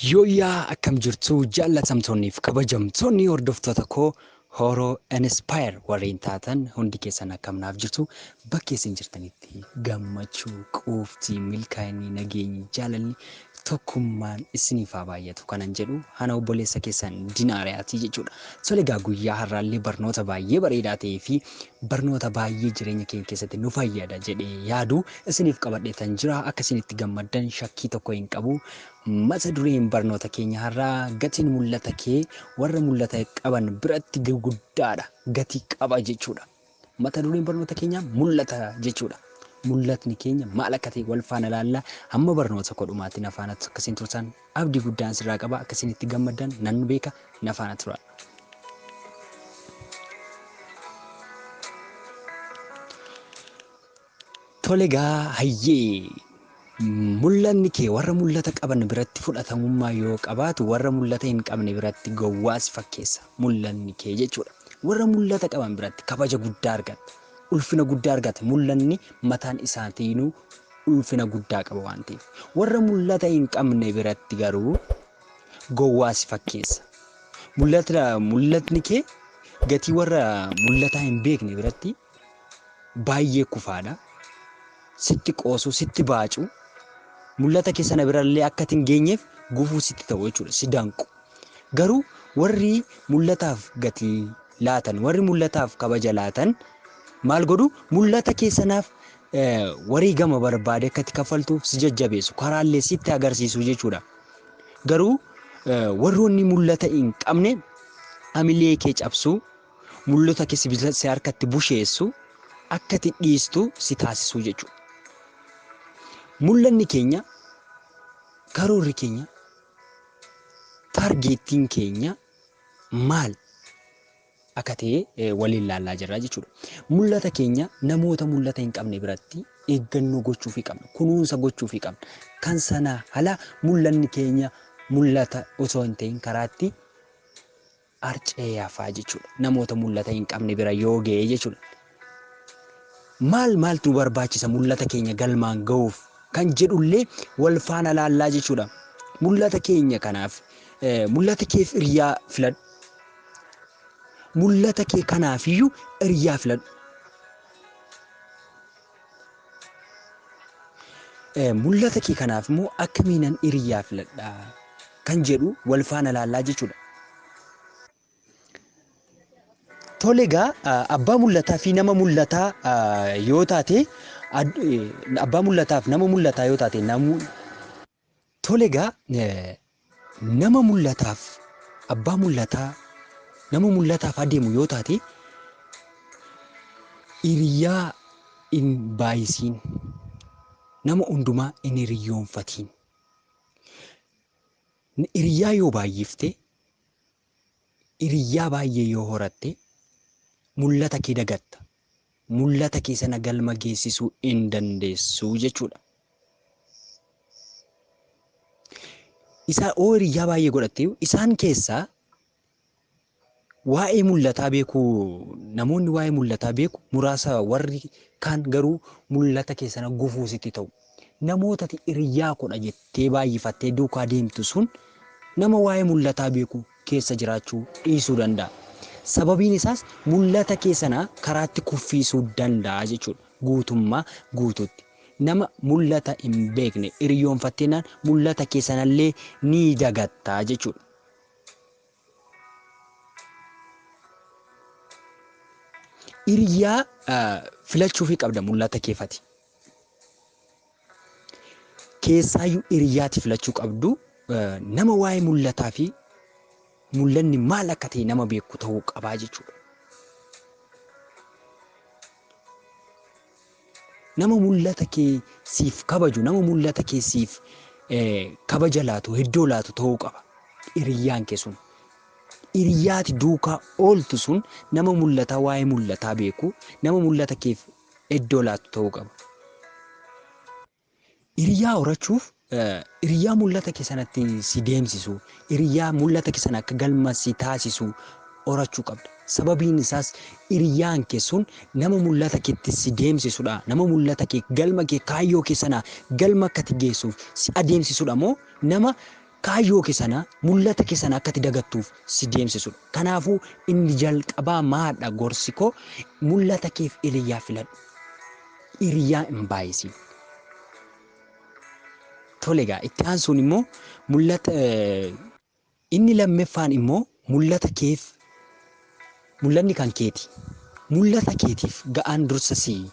Yooyaa akkam jirtu jaallatamtoonni fi kabajamtoonni hordoftoota koo Horoo Inspire warreen taatan hundi keessan akkamnaaf jirtu bakka isin jirtanitti gammachuu, quuftii, milkaa'inni, nageenyi, jaalalli tokkummaan isiniif haa baay'atu kanan jedhu ana obboleessa keessan Dinaariyaatii jechuudha. Egaa guyyaa har'aallee barnoota baay'ee bareedaa ta'ee fi barnoota baay'ee jireenya keenya keessatti nu fayyada jedhee yaadu isiniif qabadheetan jira. Akka isinitti gammaddan shakkii tokko hin qabu. Mata dureen barnoota keenya har'aa gatiin mul'ata kee warra mul'ata qaban biratti guddaadha. Gatii qaba jechuudha. Mata dureen barnoota keenya mul'ata jechuudha. Mul'atni keenya maal akka ta'e wal faana ilaalla. Hamma barnoota kodhumaatiin afaanatti akkasiin turtan abdii guddaan sirraa qaba. Akkasinitti gammaddan nan beeka na faana tura. Egaa hayyee. Mul'anni kee warra mul'ata qaban biratti fudhatamummaa yoo qabaatu warra mul'ata hin qabne biratti gowwaas fakkeessa. Mul'anni kee jechuudha. Warra mul'ata qaban biratti kabaja guddaa argata. Ulfina guddaa argata. Mul'anni mataan isaatiinuu ulfina guddaa qaba waan ta'eef. Warra mul'ata hin qabne biratti garuu gowwaas fakkeessa. Mul'atni kee gatii warra mul'ataa hin beekne biratti baay'ee kufaadha. Sitti qoosu, sitti baacu. Mul'ata kee sana birallee akka hin geenyeef gufuu sitti ta'u jechuudha. Si danqu. Garuu warri mul'ataaf gatii laatan, warri mul'ataaf kabaja laatan maal godhu? Mul'ata kee sanaaf wareegama barbaade akkatti kaffaltuuf si jajjabeessu. Karaallee sitti agarsiisu jechuudha. Garuu warroonni mul'ata hin qabne hamilee kee cabsu, mul'ata kee si harkatti busheessu, akka itti dhiistu si taasisu jechuudha. Mul'anni keenya, karoorri keenya, taargeettiin keenya maal akka ta'e waliin ilaallaa jirra jechuudha. Mul'ata keenya namoota mul'ata hin qabne biratti eeggannoo gochuufii qabna. Kunuunsa gochuufii qabna. Kan sana ala mul'anni keenya mul'ata osoo hin ta'in karaatti harcee hafaa jechuudha. Namoota mul'ata hin qabne bira yoo ga'e jechuudha. Maaltu barbaachisa mul'ata keenya galmaan ga'uuf? Kan jedhullee wal faana ilaallaa jechuudha. Mul'ata keenya kanaaf mul'ata keef hiriyaa filadhu. Mul'ata kee kanaafiyyuu hiriyaa filadhu. Mul'ata kee kanaaf immoo akkamiinan hiriyaa filadha kan jedhu wal faana ilaallaa jechuudha. Egaa abbaa mul'ataa fi nama mul'ataa yoo taate abbaa mul'ataaf nama mul'ataa yoo taate egaa nama mul'ataaf abbaa mul'ataa nama mul'ataaf adeemu yoo taate hiriyaa hin baay'isiin, nama hundumaa hin hiriyoonfatiin. Hiriyaa yoo baay'ifte, hiriyaa baay'ee yoo horatte mul'ata kee dagatta. Mul'ata kee sana galma geessisuu hin dandeessu jechuudha. Hiriyaa baay'ee godhatte isaan keessaa waa'ee mul'ataa beeku, namoonni waa'ee mul'ataa beeku muraasa, warri kaan garuu mul'ata kee sana gufuu sitti ta'u. Namoota hiriyaa godha jettee baay'ifattee duukaa deemtu sun nama waa'ee mul'ataa beeku keessa jiraachuu dhiisuu danda'a. Sababiin isaas mul'ata kee sana karaatti kuffisuu danda'a jechuudha. Guutummaa guutuutti. Nama mul'ata hin beekne hiriyoonfatteenaan mul'ata kee sanallee ni dagattaa jechuudha. Hiriyaa filachuufii qabda mul'ata keefati. Keessaayyuu hiriyaatti filachuu qabdu nama waa'ee mul'ataa fi mul'anni maal akka ta'e nama beeku ta'uu qabaa jechuudha. Nama mul'ata kee siif kabaju, nama mul'ata kee siif kabaja laatu, iddoo laatu ta'uu qaba. Hiriyaan kee sun. Hiriyaati duukaa ooltu sun nama mul'ataa waa'ee mul'ataa beeku, nama mul'ata keef iddoo laatu ta'uu qaba. Hiriyaa horachuuf hiriyaa mul'ata kee sanatti si deemsisu, hiriyaa mul'ata kee sana akka galma si taasisu horachuu qabda. Sababiin isaas hiriyaan kee sun nama mul'ata keetti si deemsisudha. Nama mul'ata kee galma kee kaayyoo kee sana galma akka geessuuf si adeemsisudha moo nama kaayyoo kee sana mul'ata kee sana akkati dagattuuf si deemsisudha. Kanaafuu inni jalqabaa maadha gorsi koo mul'ata keef hiriyaa filadhu. Hiriyaa hin baay'isin. Tole egaa itti aansuun immoo mul'ata inni lammaffaan immoo mul'anni kan keeti. Mul'ata keetiif ga'aan dursa sii.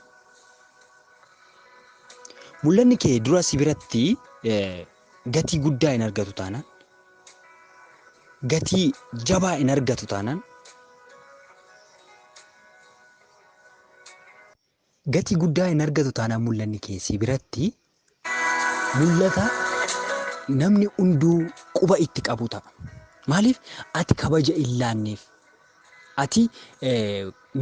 Mul'anni kee dura si biratti gatii guddaa hin argatu taanaan, gatii jabaa hin argatu taanaan, gatii guddaa hin argatu taanaan mul'anni kee si biratti mul'ata namni hunduu quba itti qabu ta'a. Maaliif ati kabaja hin laanneef, ati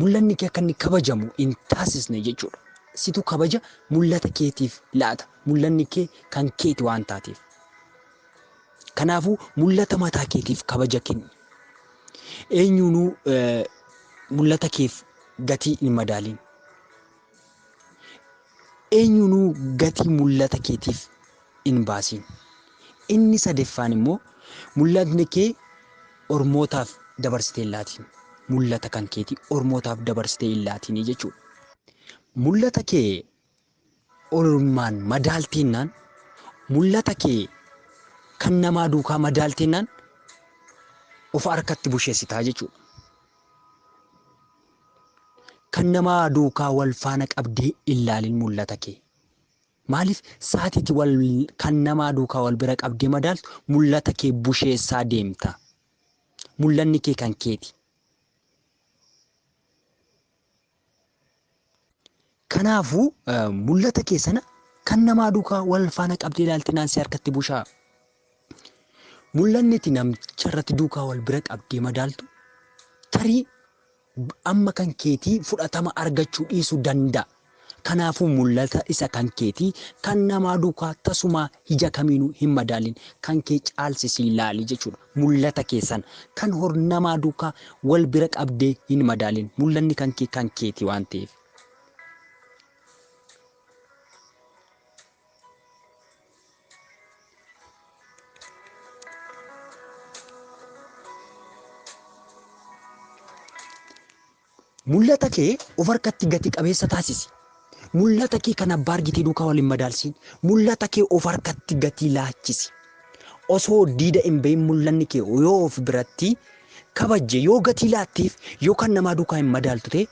mul'anni kee akka inni kabajamu hin taasisne jechuudha. Situ kabaja mul'ata keetiif laata. Mul'anni kee kan keeti waan taateef. Kanaafuu mul'ata mataa keetiif kabaja kenni. Eenyuunuu mul'ata keef gatii hin madaalin. Eenyuunuu gatii mul'ata keetiif hin baasin. Inni sadeeffaan immoo mul'atni kee ormootaaf dabarsitee hin laatin. Mul'ata kan keetii ormootaaf dabarsitee hin laatin jechuudha. Mul'ata kee ormaan madaalteennaan, mul'ata kee kan namaa duukaa madaalteennaan of harkatti busheessitaa jechuudha. Kan namaa duukaa wal faana qabdee ilaalin mul'ata kee. Maaliif saatiitti kan namaa duukaa wal bira qabdee madaaltu mul'ata kee busheessaa deemta. Mul'anni kee kan keeti. Kanaafuu mul'ata kee sana kan namaa duukaa wal faana qabdee ilaaltinaan si harkatti bushaa. Mul'anni ati namicha irratti duukaa wal bira qabdee madaaltu tarii amma kan keetii fudhatama argachuu dhiisuu danda'a. Kanaafuu mul'ata isa kan keetii kan namaa duukaa tasuma ija kamiinuu hin madaalin, kan kee caalsisii ilaali jechuudha. Mul'ata keessan kan namaa duukaa wal bira qabdee hin madaalin. Mul'anni kan kee kan keetii waan ta'eef. Mul'ata kee of harkatti gati qabeessa taasisi. Mul'ata kee kan abbaa argitee duukaa wal hin madaalsin. Mul'ata kee of harkatti gatii laachisi. Osoo diida hin bahin mul'anni kee yoo of biratti kabajje, yoo gatii laatteef, yoo kan namaa duukaa hin madaaltu ta'e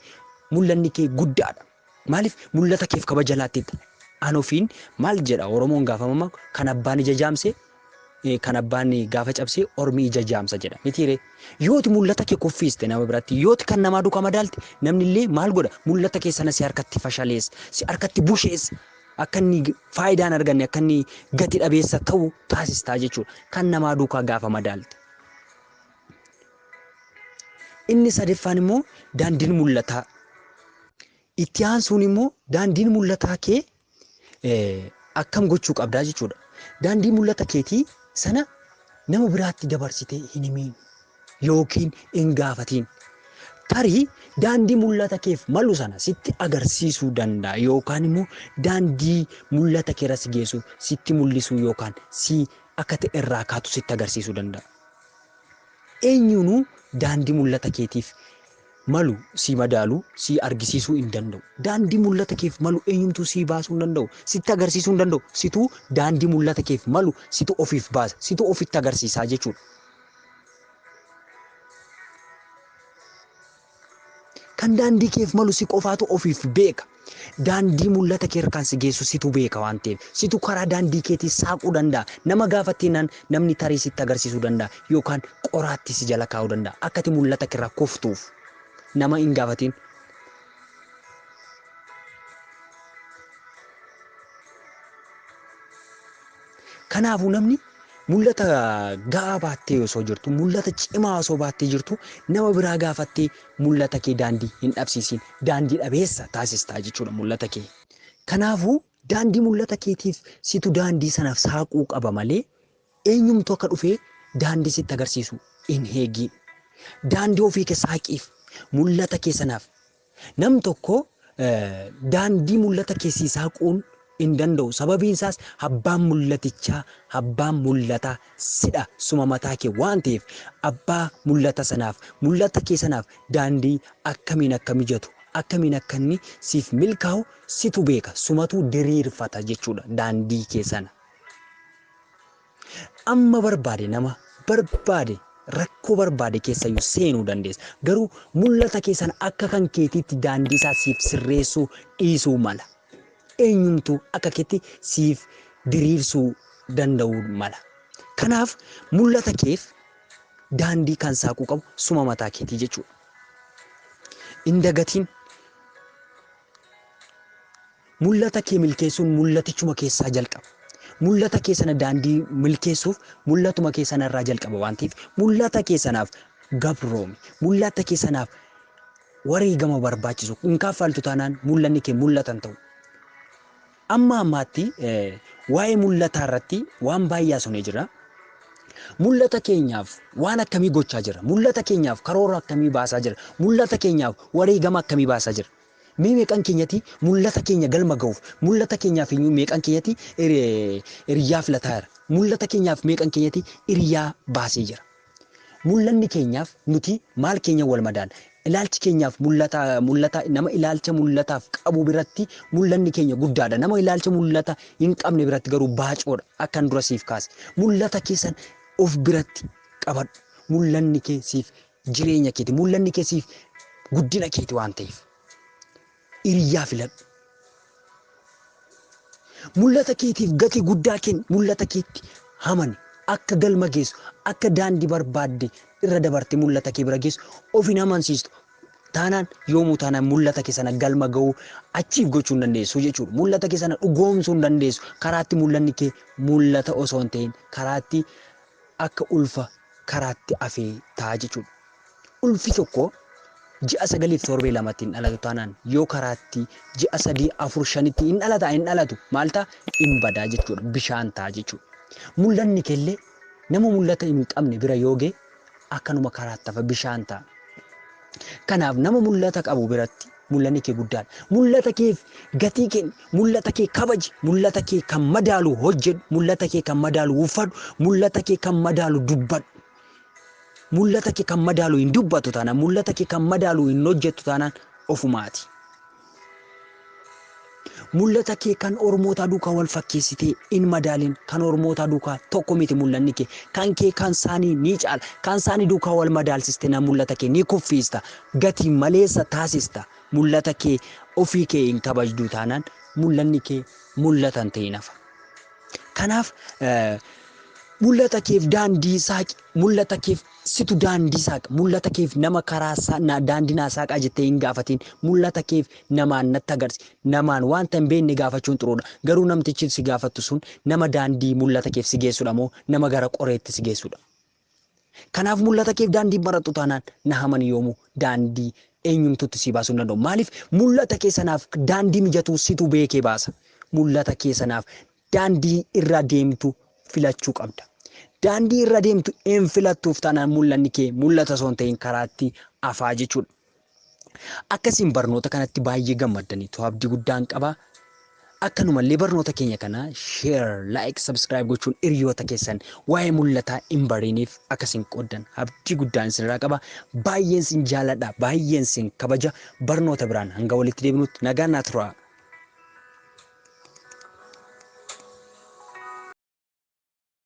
mul'anni kee guddaadha. Maaliif mul'ata keef kabaja laatteetta. An ofiin maal jedha Oromoon gaafa mammaaksu kan abbaan ija jaamse, kan abbaan gaafa cabse ormi ija jaamsa jedha. Mitiiree yooti mul'ata kee kuffiste nama biratti, yooti kan namaa duukaa madaalte namni illee maal godha mul'ata kee sana si harkatti fashaleessa, si harkatti busheessa. Akka inni faayidaan arganne, akka inni gati dhabeessa ta'u taasistaa jechuudha. Kan namaa duukaa gaafa madaalte. Inni sadeeffaan immoo daandiin mul'ataa. Itti aansuun immoo daandiin mul'ataa kee akkam gochuu qabdaa jechuudha. Daandii mul'ata keetii sana nama biraatti dabarsitee hin himin yookiin hin gaafatiin. Tarii daandii mul'ata keef malu sana sitti agarsiisuu danda'a yookaan immoo daandii mul'ata keerra si geessu sitti mul'isuu yookaan si akka ta'e irraa kaatu sitti agarsiisuu danda'a. Eenyuunuu daandii mul'ata keetiif malu si madaalu si argisiisuu hin danda'u. Daandii mul'ata keef malu eenyumtuu si baasuu hin danda'u. Sitti agarsiisuu hin danda'u. Situu daandii mul'ata keef malu situ ofiif baasa. Situ ofitti agarsiisaa jechuudha. Kan daandii keef malu si qofaatu ofiif beeka. Daandii mul'ata kee kan si geessu situ beeka waan ta'eef. Situ karaa daandii keetii saaquu danda'a. Nama gaafateenaan namni tarii sitti agarsiisuu danda'a yookaan qoraatti si jala kaa'uu danda'a. Akkati mul'ata keerraa kuftuuf. Nama hin gaafatiin. Kanaafuu namni mul'ata ga'aa baattee osoo jirtu, mul'ata cimaa osoo baattee jirtu, nama biraa gaafattee mul'ata kee daandii hin dhabsiisin. Daandii dhabeessa taasistaa jechuudha mul'ata kee. Kanaafuu daandii mul'ata keetiif situ daandii sanaaf saaquu qaba malee eenyumtu akka dhufee daandii sitti agarsiisu hin eegin. Daandii ofii kee saaqiif. Mul'ata kee sanaaf nam tokko daandii mul'ata keessii saaquun hin danda'u. Sababiin isaas abbaan mul'atichaa abbaan mul'ataa sidha suma mataa kee waan ta'eef abbaa mul'ata sanaaf mul'ata kee sanaaf daandii akkamiin akka mijatu akkamiin akka inni siif milkaa'u situ beeka sumatu diriirfata jechuudha daandii kee sana. Amma barbaade nama barbaade rakkoo barbaade keessayyuu seenuu dandeessa. Garuu mul'ata keessan akka kan keetiitti daandii isaa siif sirreessuu dhiisuu mala. Eenyumtuu akka keetti siif diriirsuu danda'uu mala. Kanaaf mul'ata keef daandii kan saaquu qabu suma mataa keetii jechuudha. Hin dagatiin mul'ata kee milkeessuun mul'atichuma keessaa jalqaba. Mul'ata kee sana daandii milkeessuuf mul'atuma kee sanarraa jalqaba waan ta'eef mul'ata kee sanaaf gabroomi. Mul'ata kee sanaaf wareegama barbaachisu hin kaffaltu taanaan mul'anni kee mul'atan ta'u. Amma ammaatti waa'ee mul'ataa irratti waan baay'ee haasofnee jira. Mul'ata keenyaaf waan akkamii gochaa jira? Mul'ata keenyaaf karoora akkamii baasaa jira? Mul'ata keenyaaf wareegama akkamii baasaa jira? Meeqan keenyatti mul'ata keenya galma ga'uuf mul'ata keenyaaf iyyuu meeqan keenyatti hiriyaa filataa jira. Mul'ata keenyaaf meeqan keenyatti hiriyaa baasee jira. Mul'anni keenyaaf nuti maal keenya wal madaala? Ilaalchi keenyaaf mul'ata nama ilaalcha mul'ataaf qabu biratti mul'anni keenya guddaadha. Nama ilaalcha mul'ata hin qabne biratti garuu baacoodha. Akkan dura siif kaase. Mul'ata keessan of biratti qabadhu. Mul'anni kee siif jireenya keeti. Mul'anni kee siif guddina keeti waan ta'eef. Hiriyaa filadhu. Mul'ata keetiif gatii guddaa kenni. Mul'ata keetti hamani. Akka galma geessu, akka daandii barbaadde irra dabarte mul'ata kee bira geessu of hin amansiistu. Taanaan yoomuu taanaan mul'ata kee sana galma ga'uu achiif gochuu hin dandeessu jechuudha. Mul'ata kee sana dhugoomsuu hin dandeessu. Karaatti mul'anni kee mul'ata osoo hin ta'in karaatti akka ulfa karaatti afee ta'a jechuudha. Ulfi tokko ji'a 9-7 hin dhalatu taanaan yoo karaatti ji'a 3-4-5 hin dhalatu maal ta'a hin badaa jechuudha. Bishaan ta'a jechuudha. Mul'anni keellee nama mul'ata hin qabne bira yoo ga'e akkanuma karaatti hafa bishaan ta'a. Kanaaf nama mul'ata qabu biratti mul'anni kee guddaadha. Mul'ata keef gatii kenni, mul'ata kee kabaji, mul'ata kee kan madaalu hojjedhu, mul'ata kee kan madaalu uffadhu, mul'ata kee kan madaalu dubbadhu. Mul'ata kee kan madaalu hin dubbatu taanaan, mul'ata kee kan madaalu hin hojjettu taanaan ofumaati. Mul'ata kee kan ormoota duukaa wal fakkeessitee hin madaalin kan ormoota duukaa tokko miti mul'anni kee kan kee kan saanii ni caala kan saanii duukaa wal madaalsiste na mul'ata kee ni kuffista gatii maleessa taasista mul'ata kee ofii kee hin kabajdu taanaan mul'anni kee mul'atan ta'e nafa. Kanaaf mul'ata keef daandii saaqi mul'ata keef situ daandii saaqa mul'ata keef nama karaa daandii naa saaqaa jettee hin gaafatiin mul'ata keef namaan natti agarsi namaan wanta hin beekne gaafachuun xuruudha garuu namtichi si gaafattu sun nama daandii mul'ata keef si geessudha moo nama gara qoreetti si geessudha. Kanaaf mul'ata keef daandii barattu taanaan na hamani yoomuu daandii eenyumtutti si baasuu hin danda'u. Maaliif mul'ata kee sanaaf daandii mijatu situ beekee baasa. Mul'ata kee sanaaf daandii irra deemtu filachuu qabda. Daandii irra deemtu een filattuuf taanaan mul'anni kee mul'ata osoo hin ta'in karaatti afaa jechuudha. Akkasiin barnoota kanatti baay'ee gammaddaniitu abdii guddaan qaba. Akkanumallee barnoota keenya kana share, like, subscribe gochuun hiriyoota keessan waa'ee mul'ataa hin bariniif akkasiin qoodan abdii guddaan isinirraa qaba. Baay'een sin jaaladha, baay'een sin kabaja. Barnoota biraan hanga walitti deebinutti nagaan naa turaa.